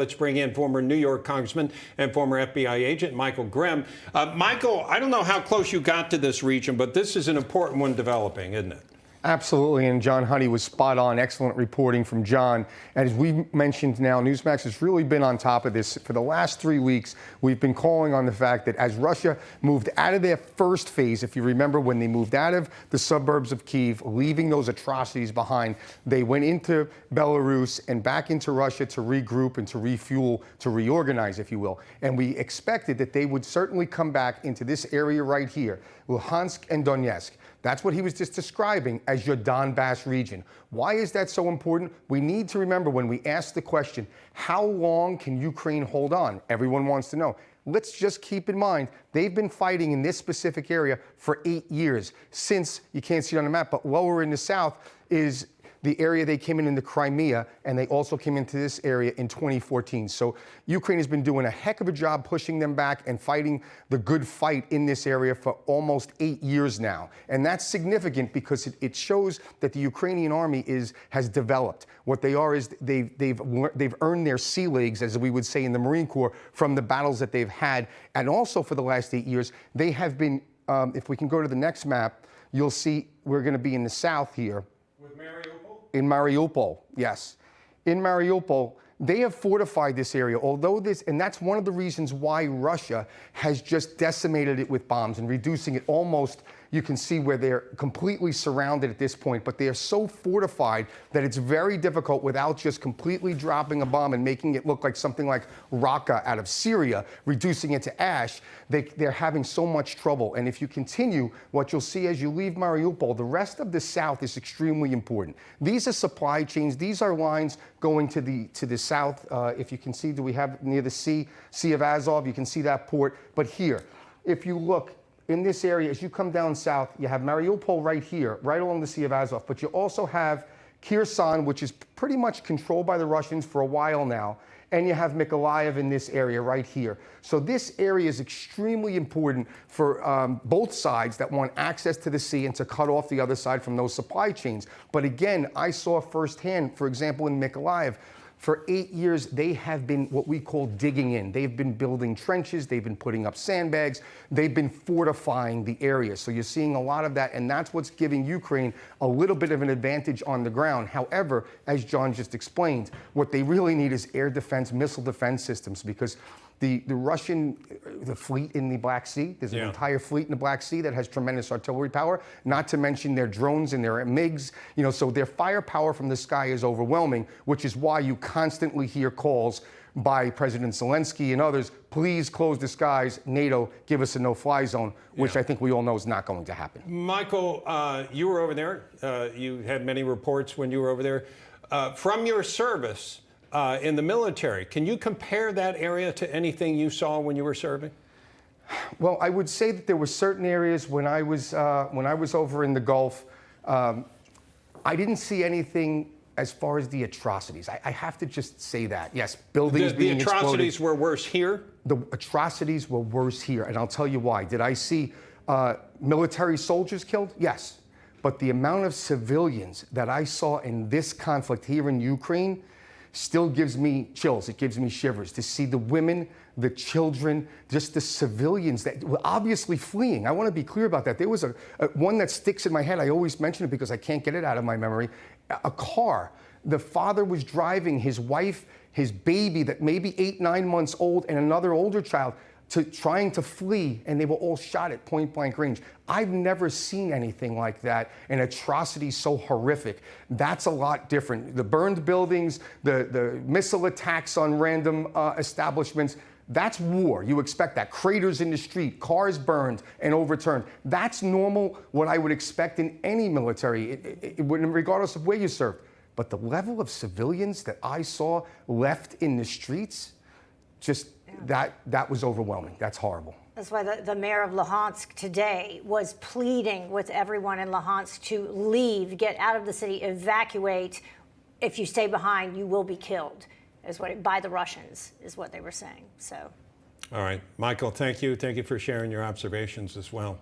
Let's bring in former New York Congressman and former FBI agent Michael Grimm. Michael, I don't know how close you got to this region, but this is an important one developing, isn't it? Absolutely, and John Honey was spot on. Excellent reporting from John. And as we mentioned now, Newsmax has really been on top of this. For the last 3 weeks, we've been calling on the fact that as Russia moved out of their first phase, if you remember when they moved out of the suburbs of Kyiv, leaving those atrocities behind, they went into Belarus and back into Russia to regroup and to refuel, to reorganize, if you will. And we expected that they would certainly come back into this area right here, Luhansk and Donetsk. That's what he was just describing as your Donbass region. Why is that so important? We need to remember when we ask the question, how long can Ukraine hold on? Everyone wants to know. Let's just keep in mind, they've been fighting in this specific area for 8 years since, you can't see it on the map, but lower in the south is the area they came in the Crimea, and they also came into this area in 2014. So Ukraine has been doing a heck of a job pushing them back and fighting the good fight in this area for almost 8 years now. And that's significant because it shows that the Ukrainian army has developed. What they are is they've earned their sea legs, as we would say in the Marine Corps, from the battles that they've had. And also for the last 8 years, they have been, if we can go to the next map, you'll see we're going to be in the south here. With Mariupol? In Mariupol, yes. In Mariupol, they have fortified this area, and that's one of the reasons why Russia has just decimated it with bombs and reducing it almost, you can see where they're completely surrounded at this point, but they are so fortified that it's very difficult without just completely dropping a bomb and making it look like something like Raqqa out of Syria, reducing it to ash. They're having so much trouble. And if you continue, what you'll see as you leave Mariupol, the rest of the south is extremely important. These are supply chains. These are lines going to the south. If you can see, do we have near the Sea of Azov? You can see that port. But here, if you look, in this area, as you come down south, you have Mariupol right here, right along the Sea of Azov, but you also have Kherson, which is pretty much controlled by the Russians for a while now, and you have Mykolaiv in this area right here. So this area is extremely important for both sides that want access to the sea and to cut off the other side from those supply chains. But again, I saw firsthand, for example, in Mykolaiv, for 8 years, they have been what we call digging in. They've been building trenches. They've been putting up sandbags. They've been fortifying the area. So you're seeing a lot of that, and that's what's giving Ukraine a little bit of an advantage on the ground. However, as John just explained, what they really need is air defense, missile defense systems, because the Russian, the fleet in the Black Sea, there's an entire fleet in the Black Sea that has tremendous artillery power, not to mention their drones and their MiGs, so their firepower from the sky is overwhelming, which is why you constantly hear calls by President Zelensky and others, please close the skies, NATO, give us a no-fly zone, which I think we all know is not going to happen. Michael, you were over there. You had many reports when you were over there. From your service, in the military, can you compare that area to anything you saw when you were serving? Well, I would say that there were certain areas when I was over in the Gulf, I didn't see anything as far as the atrocities. I have to just say that. Yes, buildings being exploded. The atrocities were worse here? The atrocities were worse here, and I'll tell you why. Did I see military soldiers killed? Yes. But the amount of civilians that I saw in this conflict here in Ukraine still gives me chills. It gives me shivers to see the women, the children, just the civilians that were obviously fleeing. I want to be clear about that. There was one that sticks in my head. I always mention it because I can't get it out of my memory. A car. The father was driving his wife, his baby that maybe 8, 9 months old, and another older child trying to flee, and they were all shot at point-blank range. I've never seen anything like that, an atrocity so horrific. That's a lot different. The burned buildings, the missile attacks on random establishments, that's war. You expect that. Craters in the street, cars burned and overturned. That's normal, what I would expect in any military, regardless of where you served. But the level of civilians that I saw left in the streets, just that was overwhelming. That's horrible. That's why the mayor of Luhansk today was pleading with everyone in Luhansk to leave, get out of the city, evacuate. If you stay behind, you will be killed, by the Russians, is what they were saying. So. All right. Michael, thank you. Thank you for sharing your observations as well.